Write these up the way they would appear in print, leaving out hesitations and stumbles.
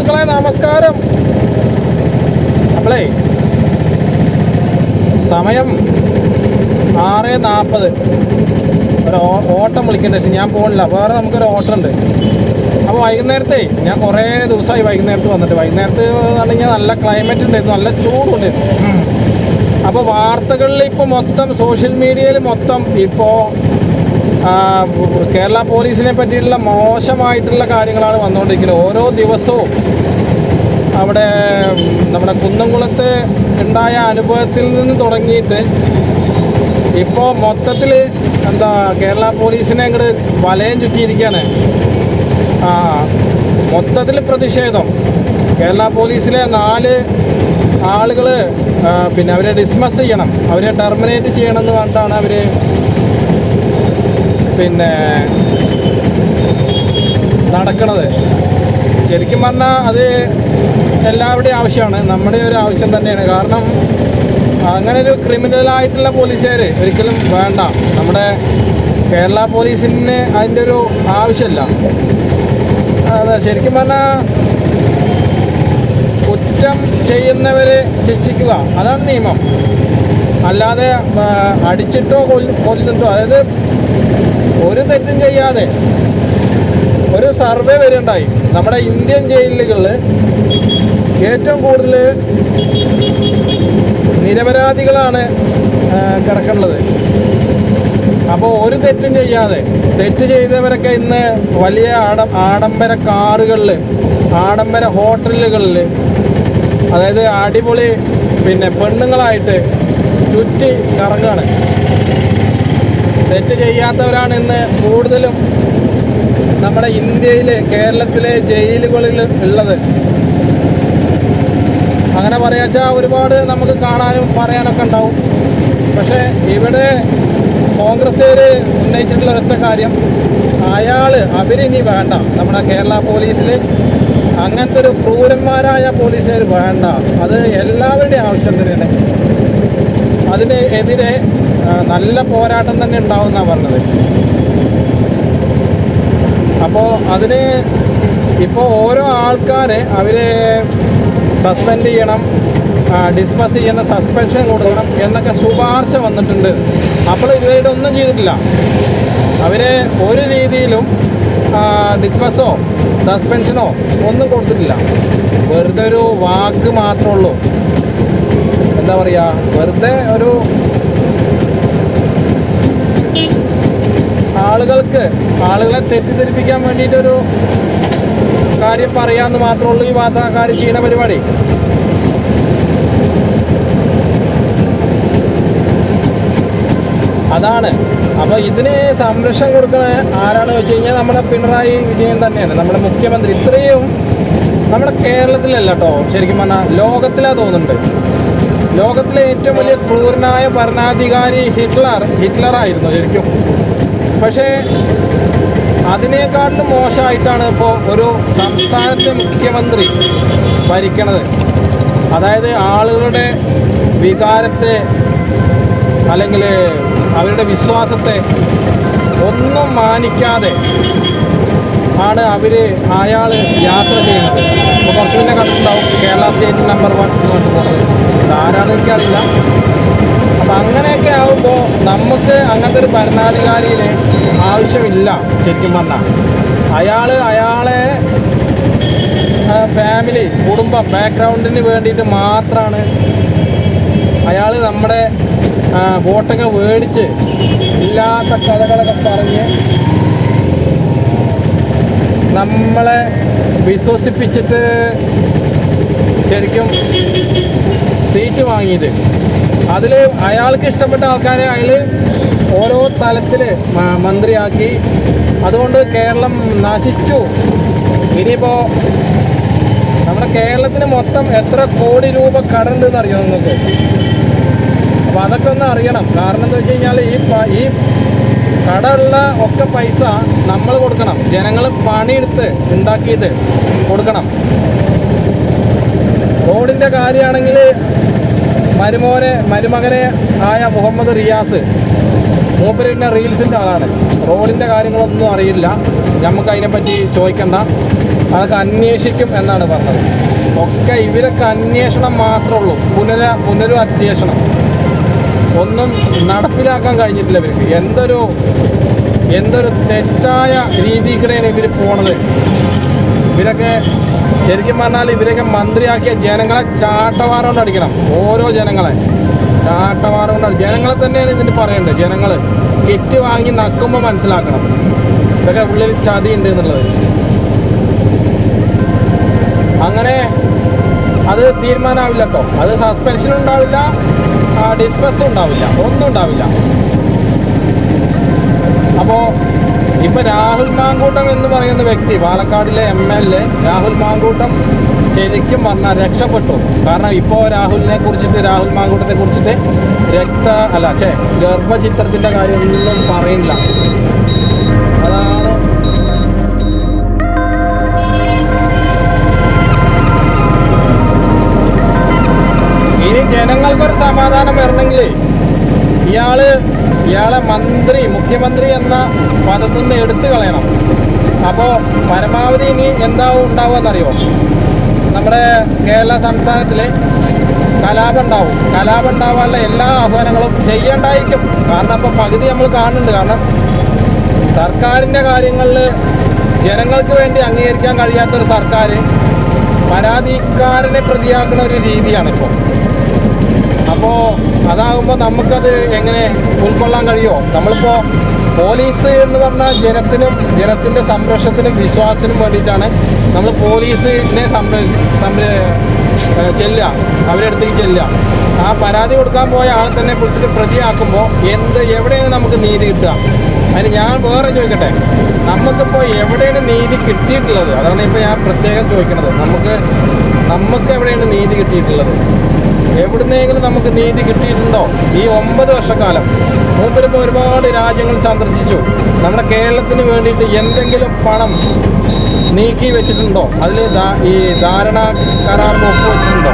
സുഹൃത്തുക്കളെ നമസ്കാരം. നമ്മളേ സമയം 6:40. ഒരു ഓട്ടം വിളിക്കേണ്ട വെച്ചാൽ ഞാൻ പോകണില്ല, വേറെ നമുക്കൊരു ഓട്ടം ഉണ്ട്. അപ്പോൾ വൈകുന്നേരത്തെ ഞാൻ കുറേ ദിവസമായി വൈകുന്നേരത്ത് വന്നിട്ട്. വൈകുന്നേരത്ത് പറഞ്ഞാൽ നല്ല ക്ലൈമറ്റ് ഉണ്ടായിരുന്നു, നല്ല ചൂടുണ്ടായിരുന്നു. അപ്പോൾ വാർത്തകളിൽ ഇപ്പോൾ മൊത്തം സോഷ്യൽ മീഡിയയിൽ മൊത്തം ഇപ്പോൾ കേരള പോലീസിനെ പറ്റിയിട്ടുള്ള മോശമായിട്ടുള്ള കാര്യങ്ങളാണ് വന്നുകൊണ്ടിരിക്കുന്നത്. ഓരോ ദിവസവും അവിടെ നമ്മുടെ കുന്നംകുളത്ത് ഉണ്ടായ അനുഭവത്തിൽ നിന്ന് തുടങ്ങിയിട്ട് ഇപ്പോൾ മൊത്തത്തിൽ കേരള പോലീസിനെ അങ്ങോട്ട് വലയം ചുറ്റിയിരിക്കുകയാണ്. മൊത്തത്തിൽ പ്രതിഷേധം. കേരള പോലീസിലെ 4 ആളുകൾ പിന്നെ അവരെ ഡിസ്മസ് ചെയ്യണം, അവരെ ടെർമിനേറ്റ് ചെയ്യണം എന്ന് പറഞ്ഞിട്ടാണ് അവർ പിന്നെ നടക്കണത്. ശരിക്കും പറഞ്ഞാൽ അത് എല്ലാവരുടെയും ആവശ്യമാണ്, നമ്മുടെ ഒരു ആവശ്യം തന്നെയാണ്. കാരണം അങ്ങനെ ഒരു ക്രിമിനലായിട്ടുള്ള പോലീസുകാർ ഒരിക്കലും വേണ്ട. നമ്മുടെ കേരള പോലീസിന് അതിൻ്റെ ഒരു ആവശ്യമില്ല. അതെ, ശരിക്കും പറഞ്ഞാൽ കുറ്റം ചെയ്യുന്നവരെ ശിക്ഷിക്കുക, അതാണ് നിയമം. അല്ലാതെ അടിച്ചിട്ടോ കൊല്ലിട്ടോ, അതായത് ഒരു തെറ്റും ചെയ്യാതെ ഒരു സർവേ വരുന്നുണ്ടായി. നമ്മുടെ ഇന്ത്യൻ ജയിലുകളിൽ ഏറ്റവും കൂടുതൽ നിരപരാധികളാണ് കിടക്കുന്നത്. അപ്പോൾ ഒരു തെറ്റും ചെയ്യാതെ തെറ്റ് ചെയ്തവരൊക്കെ ഇന്ന് വലിയ ആഡംബര കാറുകളിൽ, ആഡംബര ഹോട്ടലുകളിൽ, അതായത് അടിപൊളി പിന്നെ പെണ്ണുങ്ങളായിട്ട് ചുറ്റി കറങ്ങുകയാണ്. തെറ്റ് ചെയ്യാത്തവരാണ് ഇന്ന് കൂടുതലും നമ്മുടെ ഇന്ത്യയിലെ കേരളത്തിലെ ജയിലുകളിൽ ഉള്ളത്. അങ്ങനെ പറയാച്ചാൽ ഒരുപാട് നമുക്ക് കാണാനും പറയാനൊക്കെ ഉണ്ടാവും. പക്ഷേ ഇവിടെ കോൺഗ്രസ്സുകാർ ഉന്നയിച്ചിട്ടുള്ള ഒറ്റ കാര്യം, അവരിനി വേണ്ട, നമ്മുടെ കേരള പോലീസിൽ അങ്ങനത്തെ ഒരു ക്രൂരന്മാരായ പോലീസുകാർ വേണ്ട. അത് എല്ലാവരുടെയും ആവശ്യം തന്നെയാണ്. അതിനെതിരെ നല്ല പോരാട്ടം തന്നെ ഉണ്ടാവും എന്നാണ് പറഞ്ഞത്. അപ്പോൾ അതിന് ഇപ്പോൾ ഓരോ ആൾക്കാരെ അവരെ സസ്പെൻഡ് ചെയ്യണം, ഡിസ്മസ് ചെയ്യണം, സസ്പെൻഷൻ കൊടുക്കണം എന്നൊക്കെ ശുപാർശ വന്നിട്ടുണ്ട്. അപ്പോൾ ഇതുവരെ ഒന്നും ചെയ്തിട്ടില്ല. അവരെ ഒരു രീതിയിലും ഡിസ്മസോ സസ്പെൻഷനോ ഒന്നും കൊടുത്തിട്ടില്ല. വെറുതെ ഒരു വാക്ക് മാത്രമേ ഉള്ളൂ. എന്താ പറയുക, വെറുതെ ഒരു ആളുകളെ തെറ്റിദ്ധരിപ്പിക്കാൻ വേണ്ടിയിട്ടൊരു കാര്യം പറയാമെന്ന് മാത്രമേ ഉള്ളൂ ഈ വാർത്താക്കാർ ചെയ്യുന്ന പരിപാടി. അതാണ്. അപ്പോൾ ഇതിന് സംരക്ഷണം കൊടുക്കുന്ന ആരാണെന്ന് വെച്ച് കഴിഞ്ഞാൽ നമ്മുടെ പിണറായി വിജയൻ തന്നെയാണ്, നമ്മുടെ മുഖ്യമന്ത്രി. ഇത്രയും നമ്മുടെ കേരളത്തിലല്ല കേട്ടോ, ശരിക്കും പറഞ്ഞാൽ ലോകത്തിലാണ് തോന്നുന്നുണ്ട്. ലോകത്തിലെ ഏറ്റവും വലിയ ക്രൂരനായ ഭരണാധികാരി ഹിറ്റ്ലറായിരുന്നു ശരിക്കും. പക്ഷേ അതിനേക്കാട്ടിലും മോശമായിട്ടാണ് ഇപ്പോൾ ഒരു സംസ്ഥാനത്തെ മുഖ്യമന്ത്രി ഭരിക്കണത്. അതായത് ആളുകളുടെ വികാരത്തെ അല്ലെങ്കിൽ അവരുടെ വിശ്വാസത്തെ ഒന്നും മാനിക്കാതെ ആണ് അയാൾ യാത്ര ചെയ്യുന്നത്. ഇപ്പോൾ കുറച്ച് മുന്നേ കണ്ടിട്ടുണ്ടാവും കേരള സ്റ്റേറ്റ് നമ്പർ 1 എന്ന് പറഞ്ഞിട്ട് പോകുന്നത്. ഇതാരാണെന്ന് എനിക്കറിയില്ല. അപ്പം അങ്ങനെയൊക്കെ ആകുമ്പോൾ നമുക്ക് അങ്ങനത്തെ ഒരു ഭരണാധികാരിയിലെ ആവശ്യമില്ല. ശരിക്കും പറഞ്ഞാൽ അയാളെ ഫാമിലി, കുടുംബം, ബാക്ക്ഗ്രൗണ്ടിന് വേണ്ടിയിട്ട് മാത്രമാണ് അയാൾ നമ്മുടെ വോട്ടൊക്കെ മേടിച്ച് ഇല്ലാത്ത കഥകളൊക്കെ പറഞ്ഞ് നമ്മളെ വിശ്വസിപ്പിച്ചിട്ട് ശരിക്കും സീറ്റ് വാങ്ങിയത്. അതിൽ അയാൾക്ക് ഇഷ്ടപ്പെട്ട ആൾക്കാരെ അയാൾ ഓരോ തലത്തിൽ മന്ത്രിയാക്കി. അതുകൊണ്ട് കേരളം നശിച്ചു. ഇനിയിപ്പോൾ നമ്മുടെ കേരളത്തിന് മൊത്തം എത്ര കോടി രൂപ കടമുണ്ടെന്ന് അറിയോ നിങ്ങൾക്ക്? അപ്പോൾ അതൊക്കെ ഒന്ന് അറിയണം. കാരണം എന്താ വെച്ച് കഴിഞ്ഞാൽ ഈ കടമുള്ള ഒക്കെ പൈസ നമ്മൾ കൊടുക്കണം. ജനങ്ങൾ പണിയെടുത്ത് ഉണ്ടാക്കിയിട്ട് കൊടുക്കണം. റോഡിൻ്റെ കാര്യമാണെങ്കിൽ മരുമകനെ ആയ മുഹമ്മദ് റിയാസ് മൂപ്പര് പിന്നെ റീൽസിൻ്റെ ആളാണ്. റോഡിൻ്റെ കാര്യങ്ങളൊന്നും അറിയില്ല, നമുക്ക് അതിനെപ്പറ്റി ചോദിക്കണ്ട. അതൊക്കെ അന്വേഷിക്കും എന്നാണ് പറഞ്ഞത്. ഒക്കെ ഇവരൊക്കെ അന്വേഷണം മാത്രമേ ഉള്ളൂ, പുനരന്വേഷണം ഒന്നും നടപ്പിലാക്കാൻ കഴിഞ്ഞിട്ടില്ല ഇവർക്ക്. എന്തൊരു തെറ്റായ രീതിക്കാണ് ഇവർ പോണത്. ഇവരൊക്കെ ശരിക്കും പറഞ്ഞാൽ ഇവരൊക്കെ മന്ത്രിയാക്കിയ ജനങ്ങളെ ചാട്ടവാറം കൊണ്ട് അടിക്കണം. ഓരോ ജനങ്ങളെ ചാട്ടവാറം കൊണ്ട് ജനങ്ങളെ തന്നെയാണ് ഇതിന് പറയേണ്ടത്. ജനങ്ങൾ കിറ്റ് വാങ്ങി നക്കുമ്പോൾ മനസ്സിലാക്കണം ഇതൊക്കെ ഉള്ളിൽ ചതിയുണ്ട് എന്നുള്ളത്. അങ്ങനെ അത് തീരുമാനമാവില്ല കേട്ടോ. അത് സസ്പെൻഷൻ ഉണ്ടാവില്ല, ഡിസ്പസും ഉണ്ടാവില്ല, ഒന്നും ഉണ്ടാവില്ല. അപ്പോൾ ഇപ്പം രാഹുൽ മാങ്കൂട്ടം എന്ന് പറയുന്ന വ്യക്തി, പാലക്കാടിലെ MLA രാഹുൽ മാങ്കൂട്ടം ശരിക്കും പറഞ്ഞാൽ രക്ഷപ്പെട്ടു. കാരണം ഇപ്പോൾ രാഹുൽ മാങ്കൂട്ടത്തെ കുറിച്ചിട്ട് ഗർഭചിത്രത്തിൻ്റെ കാര്യമൊന്നും പറയുന്നില്ല. അതാണ് ഇനി ജനങ്ങൾക്കൊരു സമാധാനം വരണമെങ്കിൽ ഇയാളെ മുഖ്യമന്ത്രി എന്ന പദത്തിൽ നിന്ന് എടുത്തു കളയണം. അപ്പോൾ പരമാവധി ഇനി ഉണ്ടാവുമെന്നറിയോ? നമ്മുടെ കേരള സംസ്ഥാനത്തിൽ കലാപം ഉണ്ടാവാനുള്ള എല്ലാ ആഹ്വാനങ്ങളും ചെയ്യേണ്ടായിരിക്കും. കാരണം അപ്പോൾ പകുതി നമ്മൾ കാണുന്നുണ്ട്. കാരണം സർക്കാരിൻ്റെ കാര്യങ്ങളിൽ ജനങ്ങൾക്ക് വേണ്ടി അംഗീകരിക്കാൻ കഴിയാത്തൊരു സർക്കാർ പരാതിക്കാരനെ പ്രതിയാക്കുന്ന ഒരു രീതിയാണിപ്പോൾ. അപ്പോൾ അതാകുമ്പോൾ നമുക്കത് എങ്ങനെ ഉൾക്കൊള്ളാൻ കഴിയുമോ? നമ്മളിപ്പോൾ പോലീസ് എന്ന് പറഞ്ഞാൽ ജനത്തിൻ്റെ സംരക്ഷണത്തിനും വിശ്വാസത്തിനും വേണ്ടിയിട്ടാണ് നമ്മൾ പോലീസിനെ അവരുടെ അടുത്തേക്ക് ചെല്ലുക. ആ പരാതി കൊടുക്കാൻ പോയ ആളെ തന്നെ പിടിച്ചിട്ട് പ്രതിയാക്കുമ്പോൾ എവിടെയാണ് നമുക്ക് നീതി കിട്ടുക? അതിന് ഞാൻ വേറെ ചോദിക്കട്ടെ, നമുക്കിപ്പോൾ എവിടെയാണ് നീതി കിട്ടിയിട്ടുള്ളത്? അതാണ് ഇപ്പോൾ ഞാൻ പ്രത്യേകം ചോദിക്കുന്നത്. നമുക്ക് എവിടെയാണ് നീതി കിട്ടിയിട്ടുള്ളത്? എവിടുന്നെങ്കിലും നമുക്ക് നീതി കിട്ടിയിട്ടുണ്ടോ? ഈ 9 വർഷക്കാലം മൂപ്പരിപ്പോൾ ഒരുപാട് രാജ്യങ്ങൾ സന്ദർശിച്ചു. നമ്മുടെ കേരളത്തിന് വേണ്ടിയിട്ട് എന്തെങ്കിലും പണം നീക്കി വെച്ചിട്ടുണ്ടോ? അതിൽ ഈ ധാരണ കരാറിന് ഒപ്പുവെച്ചിട്ടുണ്ടോ?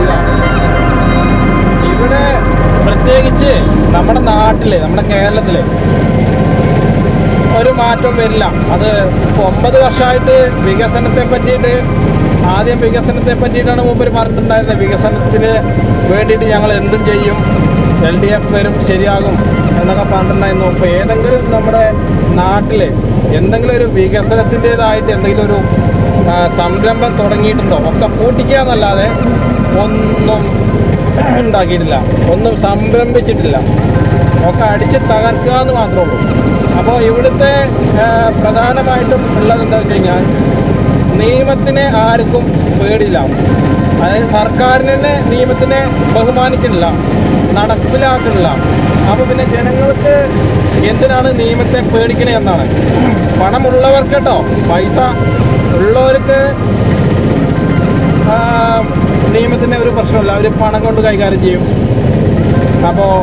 ഇല്ല. ഇവിടെ പ്രത്യേകിച്ച് നമ്മുടെ കേരളത്തിൽ ഒരു മാറ്റം വരില്ല. അത് 9 വർഷമായിട്ട് വികസനത്തെ പറ്റിയിട്ടാണ് മൂപ്പര് പറഞ്ഞിട്ടുണ്ടായിരുന്നത്. വികസനത്തിന് വേണ്ടിയിട്ട് ഞങ്ങൾ എന്തും ചെയ്യും, LDF വരും, ശരിയാകും എന്നൊക്കെ പറഞ്ഞിട്ടുണ്ടായിരുന്നു. ഇപ്പോൾ ഏതെങ്കിലും നമ്മുടെ നാട്ടിൽ എന്തെങ്കിലും ഒരു വികസനത്തിൻ്റേതായിട്ട് എന്തെങ്കിലും ഒരു സംരംഭം തുടങ്ങിയിട്ടുണ്ടോ? ഒക്കെ പൂട്ടിക്കുക എന്നല്ലാതെ ഒന്നും ഉണ്ടാക്കിയിട്ടില്ല, ഒന്നും സംരംഭിച്ചിട്ടില്ല. ഒക്കെ അടിച്ച് തകർക്കുക എന്ന് മാത്രമേ ഉള്ളൂ. അപ്പോൾ ഇവിടുത്തെ പ്രധാനമായിട്ടും ഉള്ളത് എന്താ വെച്ച് കഴിഞ്ഞാൽ നിയമത്തിനെ ആർക്കും പേടിയില്ല. അതായത് സർക്കാരിന് തന്നെ നിയമത്തിനെ ബഹുമാനിക്കുന്നില്ല, നടപ്പിലാക്കുന്നില്ല. അപ്പോൾ പിന്നെ ജനങ്ങൾക്ക് എന്തിനാണ് നിയമത്തെ പേടിക്കണേ എന്നാണ്. പണമുള്ളവർക്ക് കേട്ടോ, പൈസ ഉള്ളവർക്ക് നിയമത്തിൻ്റെ ഒരു പ്രശ്നമില്ല, അവർ പണം കൊണ്ട് കൈകാര്യം ചെയ്യും. അപ്പോൾ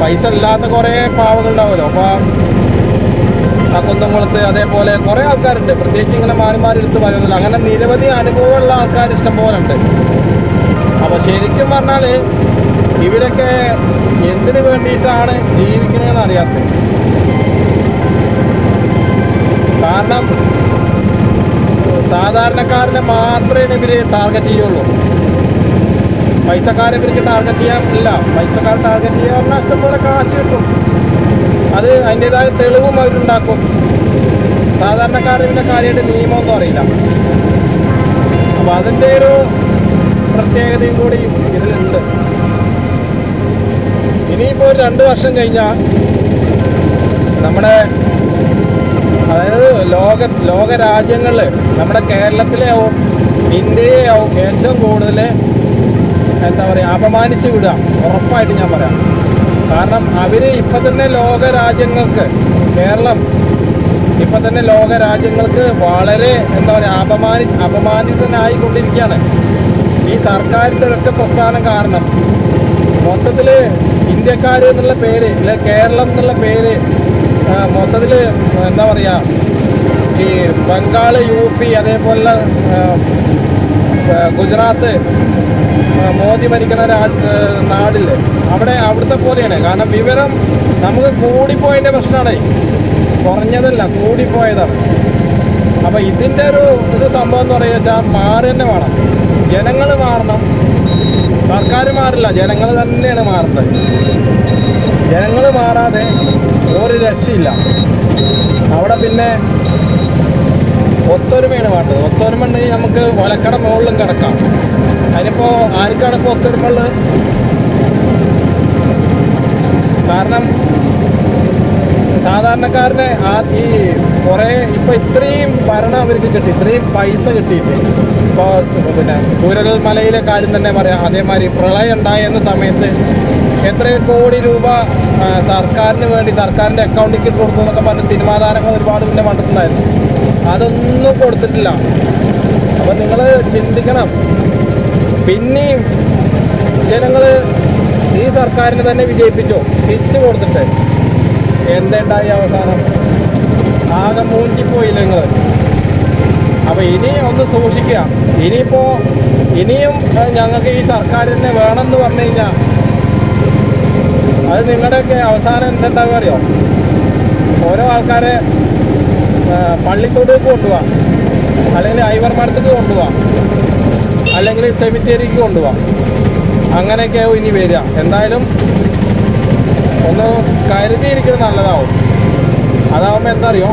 പൈസ ഇല്ലാത്ത കുറേ പാവങ്ങളുണ്ടാവുമല്ലോ. അപ്പോൾ കുന്നംകുളത്ത് അതേപോലെ കുറേ ആൾക്കാരുണ്ട്, പ്രത്യേകിച്ച് ഇങ്ങനെ മാറിമാരെടുത്ത് പറയുന്നില്ല. അങ്ങനെ നിരവധി അനുഭവമുള്ള ആൾക്കാർ ഇഷ്ടംപോലെ ഉണ്ട്. അപ്പോൾ ശരിക്കും പറഞ്ഞാൽ ഇവരൊക്കെ എന്തിനു വേണ്ടിയിട്ടാണ് ജീവിക്കുന്നതെന്ന് അറിയാത്തത്. കാരണം സാധാരണക്കാരനെ മാത്രമേ ഇവർ ടാർഗറ്റ് ചെയ്യുള്ളൂ. പൈസക്കാരെ ഇവർക്ക് ടാർഗറ്റ് ചെയ്യാനില്ല. പൈസക്കാർ ടാർഗറ്റ് ചെയ്യുക പറഞ്ഞാൽ ഇഷ്ടംപോലെ കാശ് കിട്ടും. അത് അതിൻ്റേതായ തെളിവും അവരുണ്ടാക്കും. സാധാരണക്കാരൻ്റെ കാര്യമായിട്ട് നിയമമൊന്നും അറിയില്ല. അപ്പോൾ അതിൻ്റെ ഒരു പ്രത്യേകതയും കൂടി ഇതിലുണ്ട്. ഇനിയിപ്പോൾ ഒരു 2 വർഷം കഴിഞ്ഞാൽ അതായത് ലോക രാജ്യങ്ങളിൽ നമ്മുടെ കേരളത്തിലെയാവും ഇന്ത്യയെയാവും ഏറ്റവും കൂടുതൽ അപമാനിച്ച് വിടുക. ഉറപ്പായിട്ട് ഞാൻ പറയാം. കാരണം അവർ ഇപ്പം തന്നെ കേരളം ഇപ്പം തന്നെ ലോക രാജ്യങ്ങൾക്ക് വളരെ അപമാനിതനായിക്കൊണ്ടിരിക്കുകയാണ്. ഈ സർക്കാരിൻ്റെ ഒരൊറ്റ പ്രസ്ഥാനം കാരണം മൊത്തത്തിൽ ഇന്ത്യക്കാർ എന്നുള്ള പേര്, അല്ലെ കേരളം എന്നുള്ള പേര് മൊത്തത്തിൽ ഈ ബംഗാൾ, UP അതേപോലെ ഗുജറാത്ത് മോദി ഭരിക്കുന്ന നാടില്ലേ, അവിടുത്തെ പോലെയാണ്. കാരണം വിവരം നമുക്ക് കൂടിപ്പോയതിൻ്റെ പ്രശ്നമാണ്, കുറഞ്ഞതല്ല, കൂടിപ്പോയതാണ്. അപ്പോൾ ഇതിൻ്റെ ഒരു സംഭവം എന്ന് പറയുക വെച്ചാൽ മാറി തന്നെ വേണം. ജനങ്ങൾ മാറണം, സർക്കാർ മാറില്ല, ജനങ്ങൾ തന്നെയാണ് മാറേണ്ടത്. ജനങ്ങൾ മാറാതെ ഒരു രക്ഷയില്ല. അവിടെ പിന്നെ ഒത്തൊരുമയാണ് വേണ്ടത്. ഒത്തൊരുമ ഉണ്ടെങ്കിൽ നമുക്ക് ഒലക്കട മുകളിലും കിടക്കാം. അതിനിപ്പോൾ ആർക്കാണ് ഇപ്പോൾ ഒത്തൊരുമ ഉള്ളത്? കാരണം സാധാരണക്കാരനെ ഈ കുറേ ഇപ്പോൾ ഇത്രയും ഭരണം അവർക്ക് കിട്ടി, ഇത്രയും പൈസ കിട്ടിയിട്ട് ഇപ്പോൾ പിന്നെ ചൂരൽമലയിലെ കാര്യം തന്നെ പറയാം. അതേമാതിരി പ്രളയം ഉണ്ടായിരുന്ന സമയത്ത് എത്രയോ കോടി രൂപ സർക്കാരിന് വേണ്ടി സർക്കാരിൻ്റെ അക്കൗണ്ടിൽ ഇട്ട് കൊടുത്തു എന്നൊക്കെ പറഞ്ഞ് സിനിമാ താരങ്ങൾ ഒരുപാട് പിന്നെ കണ്ടിട്ടുണ്ടായിരുന്നു. അതൊന്നും കൊടുത്തിട്ടില്ല. അപ്പം നിങ്ങൾ ചിന്തിക്കണം. പിന്നെയും ജനങ്ങൾ ഈ സർക്കാരിനെ തന്നെ വിജയിപ്പിച്ചോ തിരിച്ചു കൊടുത്തിട്ട് എന്തുണ്ടായി അവസാനം? ആകെ മൂഞ്ചിപ്പോയില്ല നിങ്ങൾ. അപ്പോൾ ഇനി ഒന്ന് സൂക്ഷിക്കുക. ഇനിയും ഞങ്ങൾക്ക് ഈ സർക്കാർ തന്നെ വേണമെന്ന് പറഞ്ഞു കഴിഞ്ഞാൽ അത് നിങ്ങളുടെയൊക്കെ അവസാനം എന്തുണ്ടാവുക അറിയോ? ഓരോ ആൾക്കാരെ പള്ളിത്തോടേക്ക് കൊണ്ടുപോവാം, അല്ലെങ്കിൽ ഐവർമഠത്തേക്ക് കൊണ്ടുപോവാം, അല്ലെങ്കിൽ സെമിത്തേരിക്ക് കൊണ്ടുപോവാം. അങ്ങനെയൊക്കെയാവും ഇനി വരിക. എന്തായാലും ഒന്ന് കരുതിയിരിക്കുന്നത് നല്ലതാവും. അതാവുമ്പോൾ എന്താ അറിയോ,